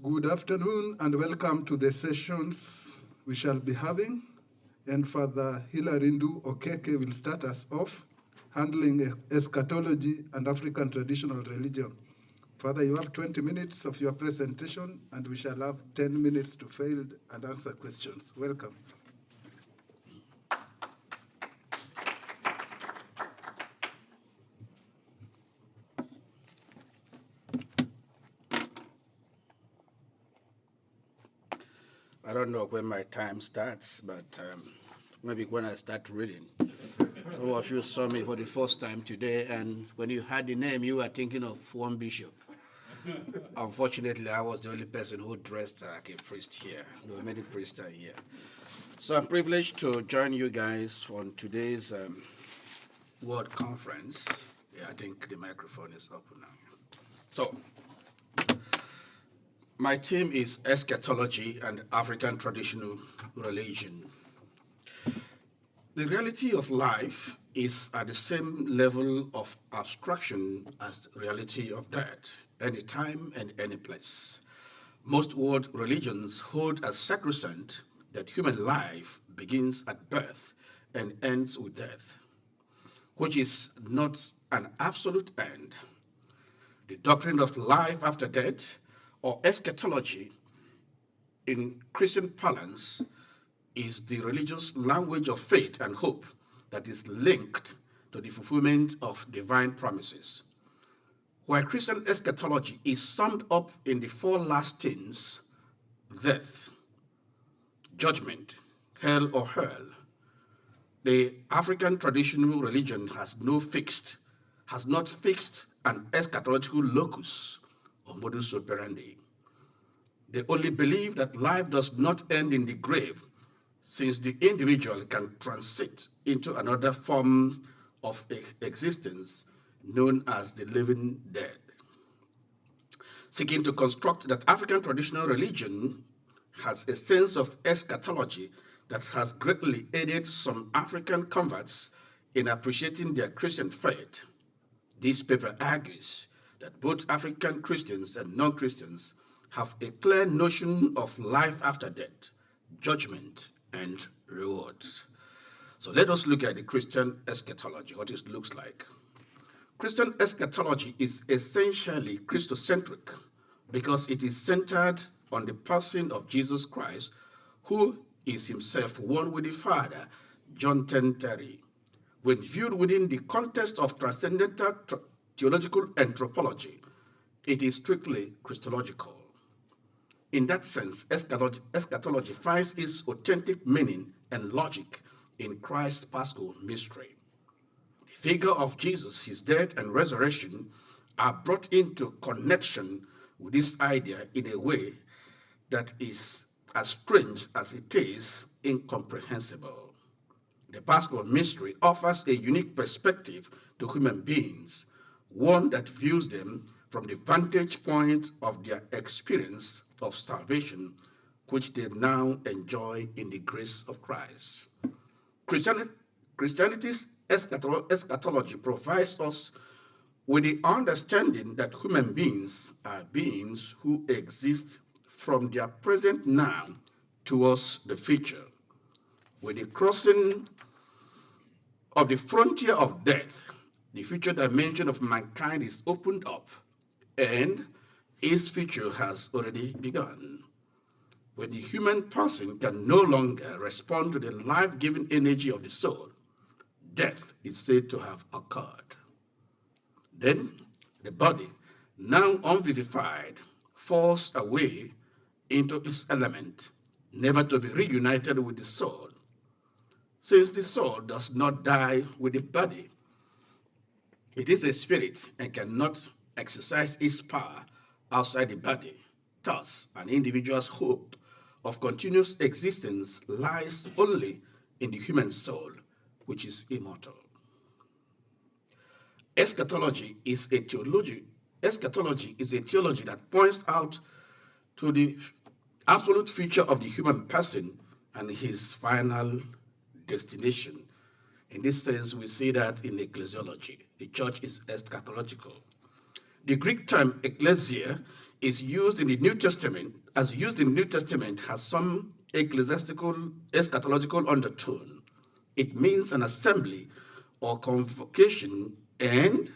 Good afternoon and welcome to the sessions we shall be having. And Father Hilary Ndu Okeke will start us off, handling eschatology and African traditional religion. Father, you have 20 minutes of your presentation and we shall have 10 minutes to field and answer questions. Welcome. I don't know when my time starts, but maybe when I start reading. Some of you saw me for the first time today, and when you heard the name, you were thinking of one bishop. Unfortunately, I was the only person who dressed like a priest here. There were many priests are here. So I'm privileged to join you guys on today's World Conference. Yeah, I think the microphone is open now. So, my theme is Eschatology and African Traditional Religion. The reality of life is at the same level of abstraction as the reality of death, any time and any place. Most world religions hold as sacrosanct that human life begins at birth and ends with death, which is not an absolute end. The doctrine of life after death, or eschatology in Christian parlance, is the religious language of faith and hope that is linked to the fulfillment of divine promises. While Christian eschatology is summed up in the four last things: death, judgment, hell or hell, the African traditional religion has not fixed an eschatological locus or modus operandi. They only believe that life does not end in the grave, since the individual can transit into another form of existence known as the living dead. Seeking to construct that African traditional religion has a sense of eschatology that has greatly aided some African converts in appreciating their Christian faith, this paper argues that both African Christians and non-Christians have a clear notion of life after death, judgment, and rewards. So let us look at the Christian eschatology, what it looks like. Christian eschatology is essentially Christocentric because it is centered on the person of Jesus Christ, who is himself one with the Father, John 10:30. When viewed within the context of transcendental theological anthropology, it is strictly Christological. In that sense, eschatology finds its authentic meaning and logic in Christ's Paschal mystery. The figure of Jesus, his death and resurrection are brought into connection with this idea in a way that is as strange as it is incomprehensible. The Paschal mystery offers a unique perspective to human beings, one that views them from the vantage point of their experience of salvation, which they now enjoy in the grace of Christ. Christianity's eschatology provides us with the understanding that human beings are beings who exist from their present now towards the future. With the crossing of the frontier of death, the future dimension of mankind is opened up, and its future has already begun. When the human person can no longer respond to the life-giving energy of the soul, death is said to have occurred. Then the body, now unvivified, falls away into its element, never to be reunited with the soul. Since the soul does not die with the body, it is a spirit and cannot exercise its power outside the body. Thus, an individual's hope of continuous existence lies only in the human soul, which is immortal. Eschatology is a theology that points out to the absolute future of the human person and his final destination. In this sense, we see that in ecclesiology. The church is eschatological. The Greek term ecclesia is used in the New Testament, has some ecclesiastical, eschatological undertone. It means an assembly or convocation, and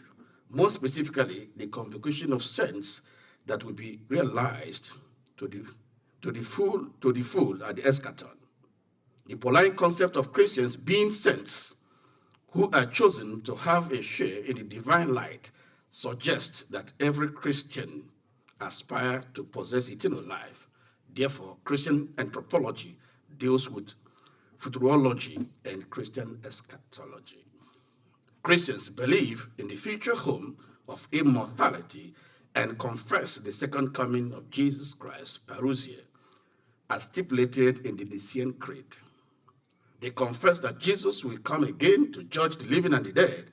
more specifically, the convocation of saints that will be realized to the full at the eschaton. The Pauline concept of Christians being saints who are chosen to have a share in the divine light suggests that every Christian aspires to possess eternal life. Therefore, Christian anthropology deals with futurology and Christian eschatology. Christians believe in the future home of immortality and confess the second coming of Jesus Christ, parousia, as stipulated in the Nicene Creed. They confess that Jesus will come again to judge the living and the dead,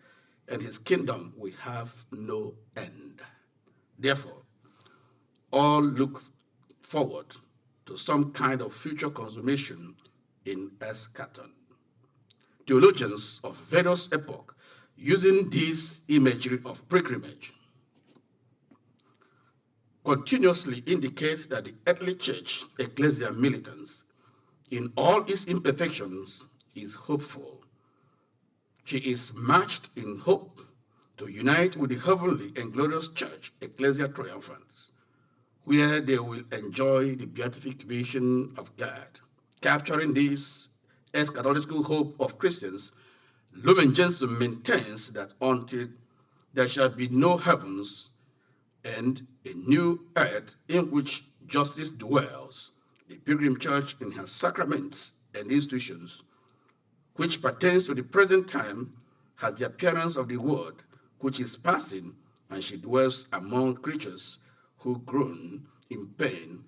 and his kingdom will have no end. Therefore, all look forward to some kind of future consummation in eschaton. Theologians of various epochs, using this imagery of pilgrimage, continuously indicate that the earthly church, ecclesia militans, in all its imperfections, is hopeful. She is marched in hope to unite with the heavenly and glorious church, ecclesia triumphants, where they will enjoy the beatification of God. Capturing this eschatological hope of Christians, Lonergan maintains that until there shall be no heavens and a new earth in which justice dwells, the pilgrim church in her sacraments and institutions, which pertains to the present time, has the appearance of the word, which is passing, and she dwells among creatures who groan in pain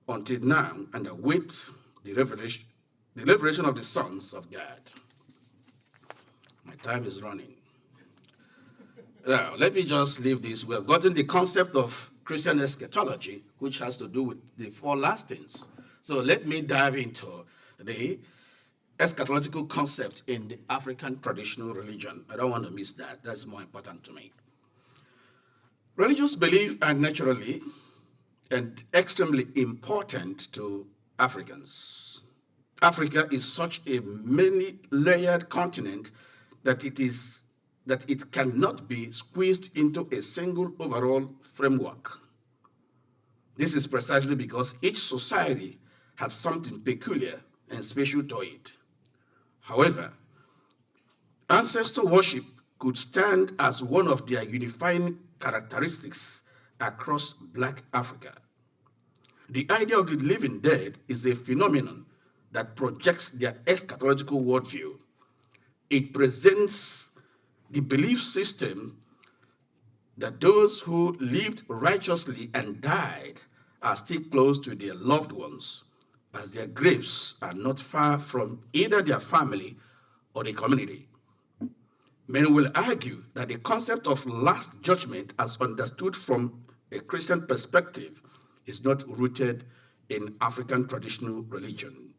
until now and await the revelation of the sons of God. My time is running. Now, let me just leave this. We have gotten the concept of Christian eschatology, which has to do with the four last things. So let me dive into the eschatological concept in the African traditional religion. I don't want to miss that. That's more important to me. Religious beliefs are naturally and extremely important to Africans. Africa is such a many-layered continent that it cannot be squeezed into a single overall framework. This is precisely because each society has something peculiar and special to it. However, ancestor worship could stand as one of their unifying characteristics across Black Africa. The idea of the living dead is a phenomenon that projects their eschatological worldview. It presents the belief system that those who lived righteously and died are still close to their loved ones, as their graves are not far from either their family or the community. Many will argue that the concept of last judgment, as understood from a Christian perspective, is not rooted in African traditional religion.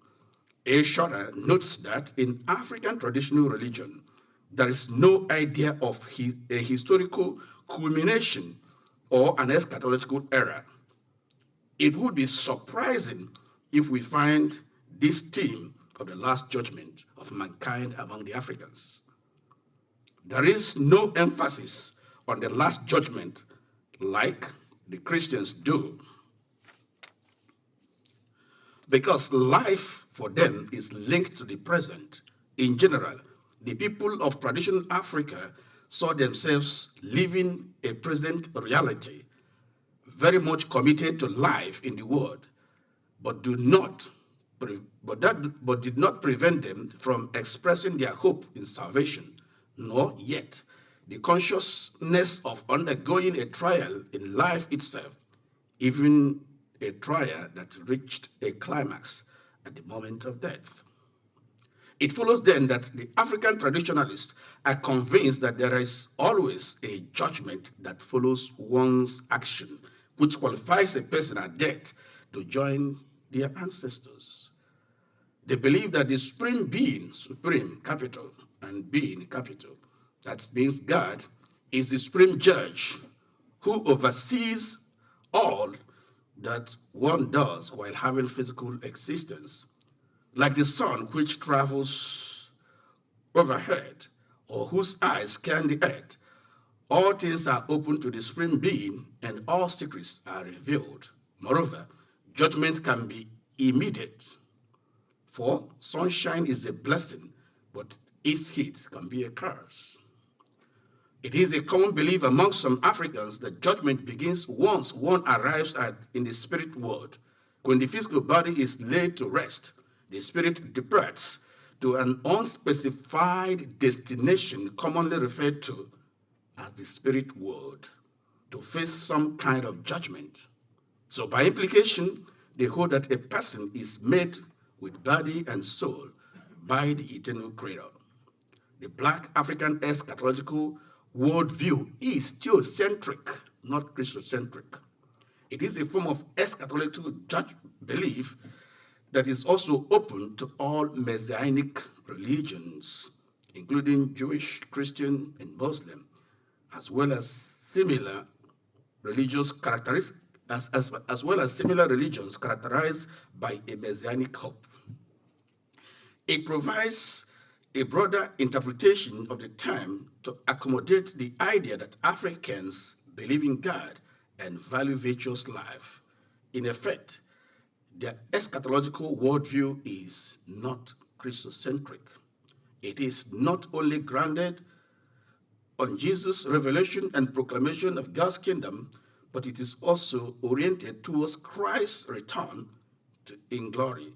A. Shorter notes that in African traditional religion, there is no idea of a historical culmination or an eschatological era. It would be surprising if we find this theme of the last judgment of mankind among the Africans. There is no emphasis on the last judgment like the Christians do, because life for them is linked to the present. In general, the people of traditional Africa saw themselves living a present reality, very much committed to life in the world, but did not prevent them from expressing their hope in salvation, nor yet the consciousness of undergoing a trial in life itself, even a trial that reached a climax at the moment of death. It follows then that the African traditionalists are convinced that there is always a judgment that follows one's action, which qualifies a person at death to join their ancestors. They believe that the supreme being, supreme capital and being capital, that means God, is the supreme judge who oversees all that one does while having physical existence. Like the sun which travels overhead or whose eyes scan the earth, all things are open to the Supreme Being and all secrets are revealed. Moreover, judgment can be immediate, for sunshine is a blessing, but its heat can be a curse. It is a common belief among some Africans that judgment begins once one arrives in the spirit world. When the physical body is laid to rest, the spirit departs to an unspecified destination commonly referred to as the spirit world to face some kind of judgment. So by implication, they hold that a person is made with body and soul by the eternal Creator. The Black African eschatological worldview is theocentric, not Christocentric. It is a form of eschatological belief that is also open to all Messianic religions, including Jewish, Christian, and Muslim, as well as similar religious characteristics, as well as similar religions characterized by a Messianic hope. It provides a broader interpretation of the term to accommodate the idea that Africans believe in God and value virtuous life. In effect, their eschatological worldview is not Christocentric. It is not only grounded on Jesus' revelation and proclamation of God's kingdom, but it is also oriented towards Christ's return in glory,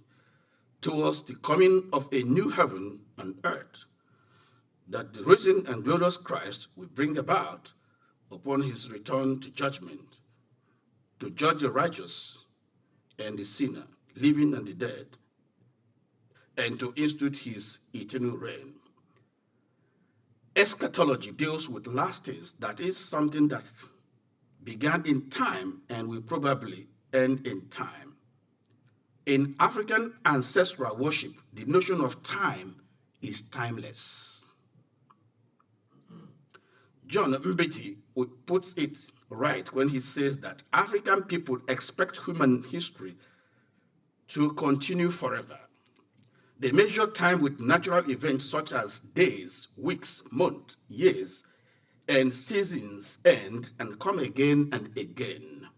towards the coming of a new heaven and earth that the risen and glorious Christ will bring about upon his return to judgment, to judge the righteous and the sinner, living and the dead, and to institute his eternal reign. Eschatology deals with last things, that is something that began in time and will probably end in time. In African ancestral worship, the notion of time is timeless. John Mbiti puts it right when he says that African people expect human history to continue forever. They measure time with natural events such as days, weeks, months, years, and seasons end and come again and again.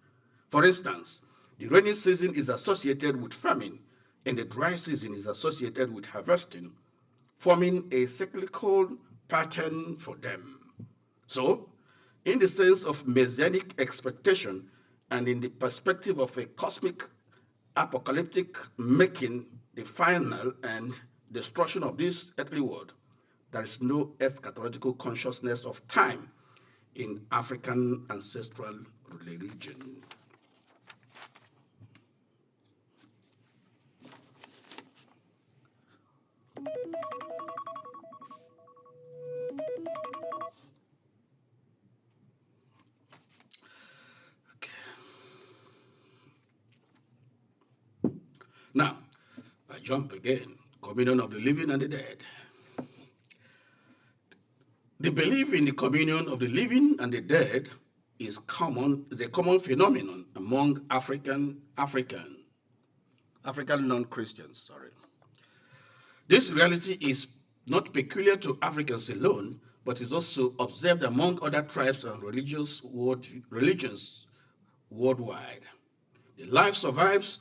For instance, the rainy season is associated with famine, and the dry season is associated with harvesting, forming a cyclical pattern for them. So, in the sense of messianic expectation and in the perspective of a cosmic apocalyptic making the final and destruction of this earthly world, there is no eschatological consciousness of time in African ancestral religion. Now, I jump again. Communion of the living and the dead. The belief in the communion of the living and the dead is a common phenomenon among African non-Christians. This reality is not peculiar to Africans alone, but is also observed among other tribes and religions worldwide. Life survives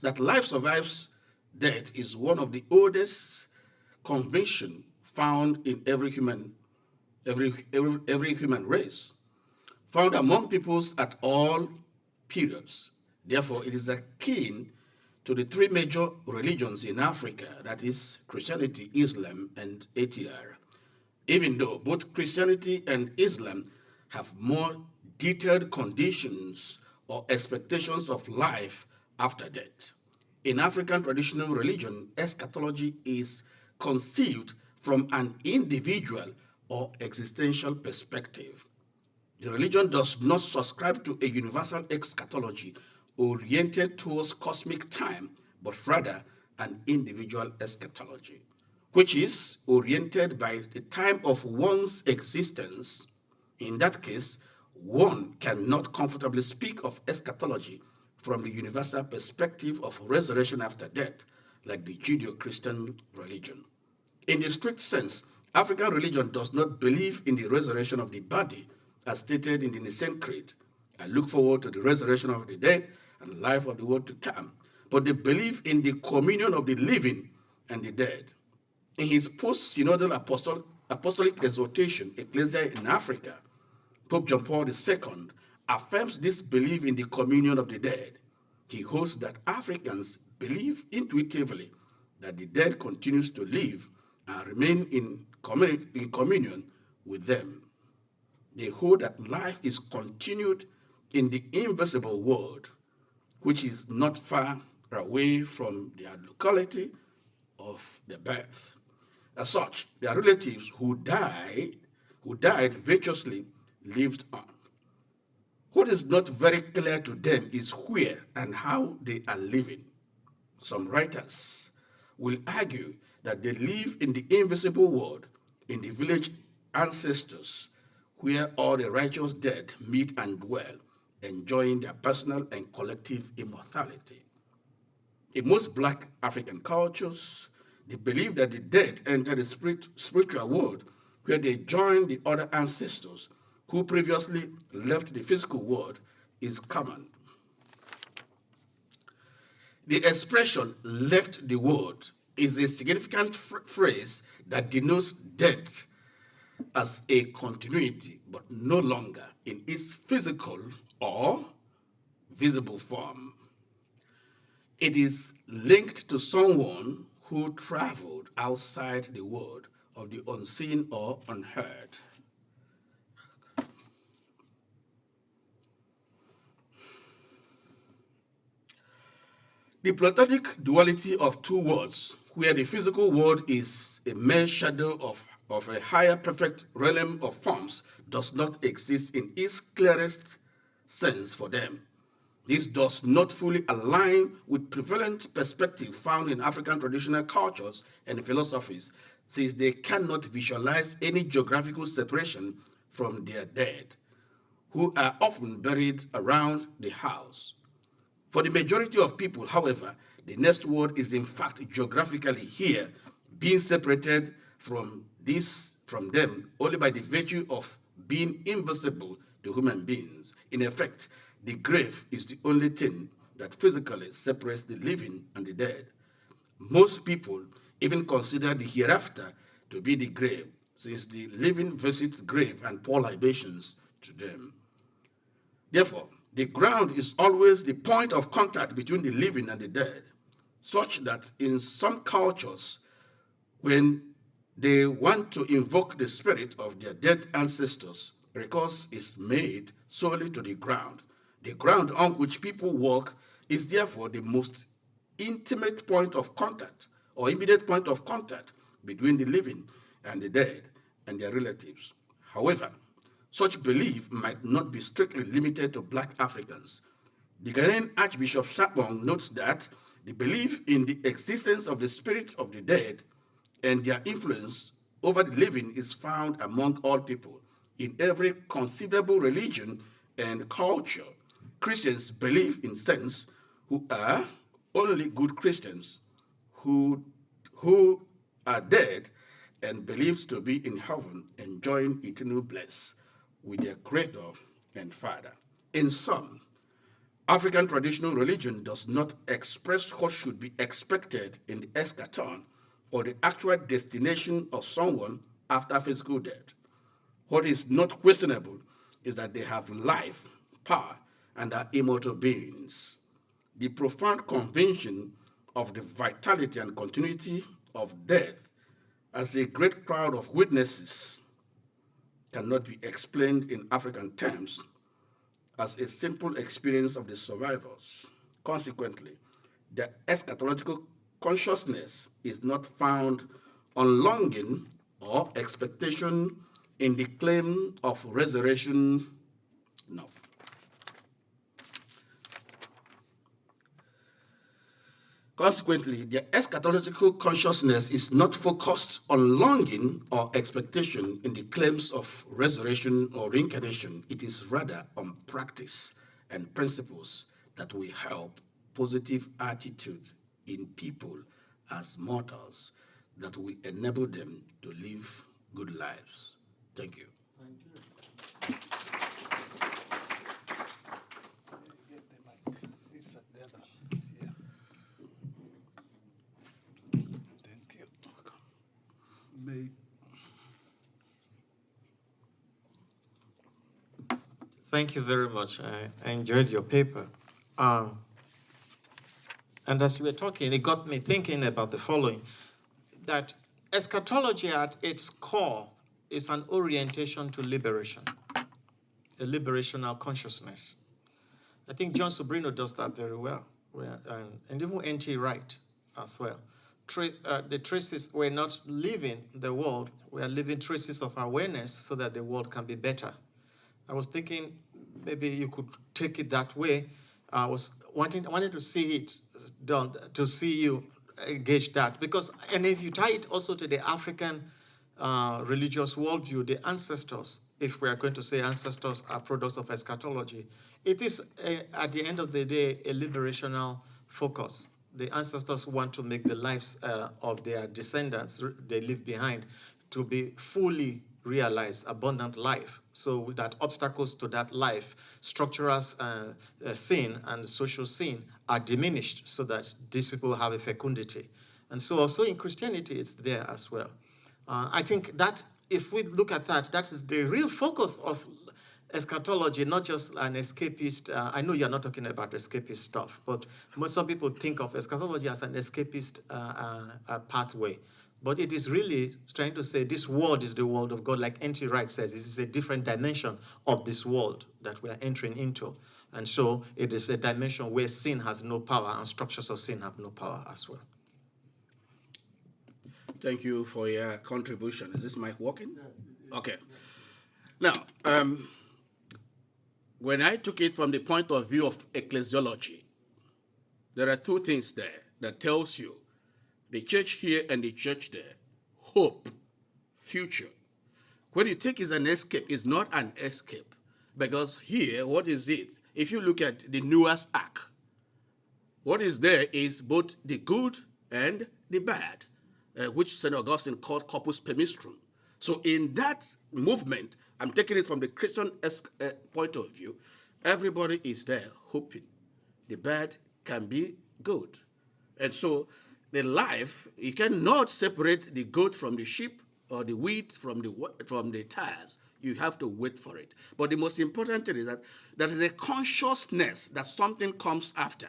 death is one of the oldest convictions found in every human race, found among peoples at all periods. Therefore, it is akin to the three major religions in Africa, that is Christianity, Islam, and ATR, even though both Christianity and Islam have more detailed conditions or expectations of life after death. In African traditional religion, eschatology is conceived from an individual or existential perspective. The religion does not subscribe to a universal eschatology oriented towards cosmic time, but rather an individual eschatology, which is oriented by the time of one's existence, in that case, one cannot comfortably speak of eschatology from the universal perspective of resurrection after death, like the Judeo-Christian religion. In the strict sense, African religion does not believe in the resurrection of the body, as stated in the Nicene Creed. I look forward to the resurrection of the dead and the life of the world to come, but they believe in the communion of the living and the dead. In his post-synodal apostolic exhortation, Ecclesia in Africa, Pope John Paul II affirms this belief in the communion of the dead. He holds that Africans believe intuitively that the dead continues to live and remain in communion with them. They hold that life is continued in the invisible world, which is not far away from their locality of their birth. As such, their relatives who died virtuously lived on. What is not very clear to them is where and how they are living. Some writers will argue that they live in the invisible world, in the village ancestors, where all the righteous dead meet and dwell, enjoying their personal and collective immortality. In most Black African cultures, the belief that the dead enter the spiritual world, where they join the other ancestors who previously left the physical world, is common. The expression "left the world" is a significant phrase that denotes death as a continuity, but no longer in its physical or visible form. It is linked to someone who traveled outside the world of the unseen or unheard. The Platonic duality of two worlds, where the physical world is a mere shadow of a higher perfect realm of forms, does not exist in its clearest sense for them. This does not fully align with prevalent perspective found in African traditional cultures and philosophies, since they cannot visualize any geographical separation from their dead, who are often buried around the house. For the majority of people, however, the next world is in fact geographically here, being separated from them only by the virtue of being invisible to human beings. In effect, the grave is the only thing that physically separates the living and the dead. Most people even consider the hereafter to be the grave, since the living visit grave and pour libations to them. Therefore, the ground is always the point of contact between the living and the dead, such that in some cultures, when they want to invoke the spirit of their dead ancestors, recourse is made solely to the ground. The ground on which people walk is therefore the most intimate point of contact or immediate point of contact between the living and the dead and their relatives. However, such belief might not be strictly limited to Black Africans. The Ghanaian Archbishop Sapong notes that the belief in the existence of the spirits of the dead and their influence over the living is found among all people in every conceivable religion and culture. Christians believe in saints who are only good Christians who are dead and believed to be in heaven enjoying eternal bliss with their Creator and Father. In sum, African traditional religion does not express what should be expected in the eschaton or the actual destination of someone after physical death. What is not questionable is that they have life, power, and are immortal beings. The profound conviction of the vitality and continuity of death as a great crowd of witnesses cannot be explained in African terms as a simple experience of the survivors. Consequently, the eschatological consciousness is not found on longing or expectation in the claim of resurrection. No. Consequently, the eschatological consciousness is not focused on longing or expectation in the claims of resurrection or reincarnation. It is rather on practice and principles that will help positive attitude in people as mortals that will enable them to live good lives. Thank you. Thank you. Get the mic. It's at the other. Yeah. Thank you. May Thank you very much. I enjoyed your paper. And as you were talking, it got me thinking about the following, that eschatology at its core is an orientation to liberation, a liberational consciousness. I think John Sobrino does that very well, and even N.T. Wright as well. The traces, we're not living the world, we are living traces of awareness so that the world can be better. I was thinking maybe you could take it that way. I was wanting to see it done, to see you engage that. Because, and if you tie it also to the African religious worldview, the ancestors, if we are going to say ancestors are products of eschatology, it is, at the end of the day, a liberational focus. The ancestors want to make the lives of their descendants they leave behind to be fully realized, abundant life. So that obstacles to that life, structural sin and social sin, are diminished so that these people have a fecundity. And so also in Christianity, it's there as well. I think that if we look at that, that is the real focus of eschatology, not just an escapist. I know you're not talking about escapist stuff, but some people think of eschatology as an escapist pathway. But it is really trying to say this world is the world of God, like N.T. Wright says. This is a different dimension of this world that we are entering into. And so it is a dimension where sin has no power and structures of sin have no power as well. Thank you for your contribution. Is this mic working? Yes. Okay. Now, when I took it from the point of view of ecclesiology, there are two things there that tells you the church here and the church there, hope, future. When you think it's an escape, it's not an escape. Because here, what is it? If you look at the Noah's Ark, what is there is both the good and the bad, which St. Augustine called corpus permistrum. So in that movement, I'm taking it from the Christian point of view, everybody is there hoping the bad can be good. And so the life, you cannot separate the goat from the sheep or the wheat from the tares. You have to wait for it. But the most important thing is that there is a consciousness that something comes after,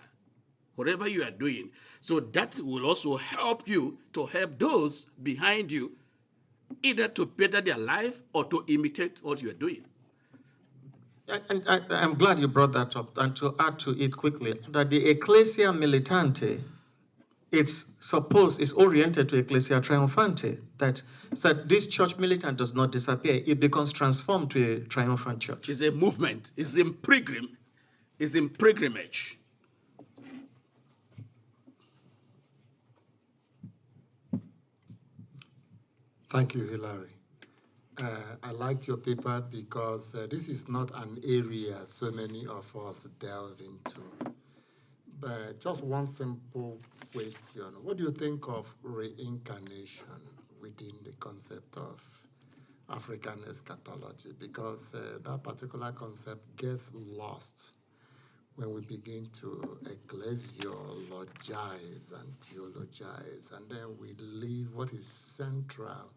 whatever you are doing. So that will also help you to help those behind you, either to better their life or to imitate what you are doing. And I'm glad you brought that up. And to add to it quickly, that the Ecclesia Militante, is oriented to Ecclesia Triumphante, that this church militant does not disappear. It becomes transformed to a triumphant church. It's a movement. It's in pilgrimage. Thank you, Hilary. I liked your paper because this is not an area so many of us delve into. But just one simple question. What do you think of reincarnation within the concept of African eschatology? Because that particular concept gets lost when we begin to ecclesiologize and theologize, and then we leave what is central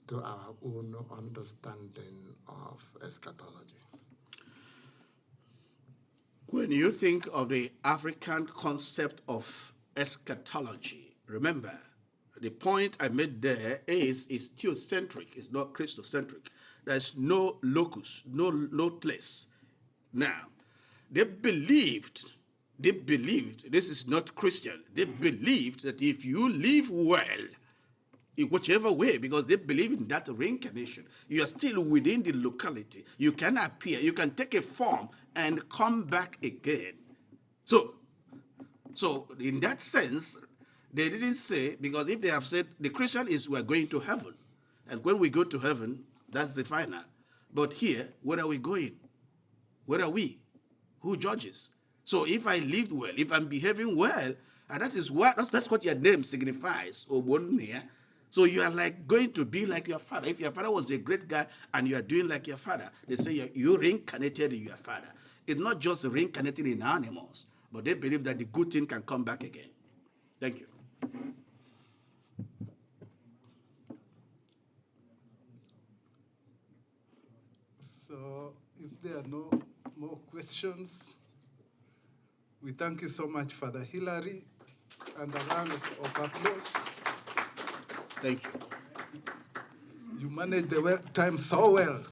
to our own understanding of eschatology. When you think of the African concept of eschatology, remember, the point I made there is theocentric, it's not Christocentric. There's no locus, no place. Now, they believed, this is not Christian, they believed that if you live well, in whichever way, because they believe in that reincarnation, you are still within the locality. You can appear, you can take a form and come back again. So, So in that sense, they didn't say, because if they have said the Christian is we're going to heaven, and when we go to heaven, that's the final. But here, where are we going? Where are we? Who judges? So if I lived well, if I'm behaving well, and that's what your name signifies, Obonia. So you are like going to be like your father. If your father was a great guy and you are doing like your father, they say you reincarnated in your father. It's not just reincarnating in animals, but they believe that the good thing can come back again. Thank you. So if there are no more questions, we thank you so much, Father Hilary, and a round of applause. Thank you. You managed the time so well.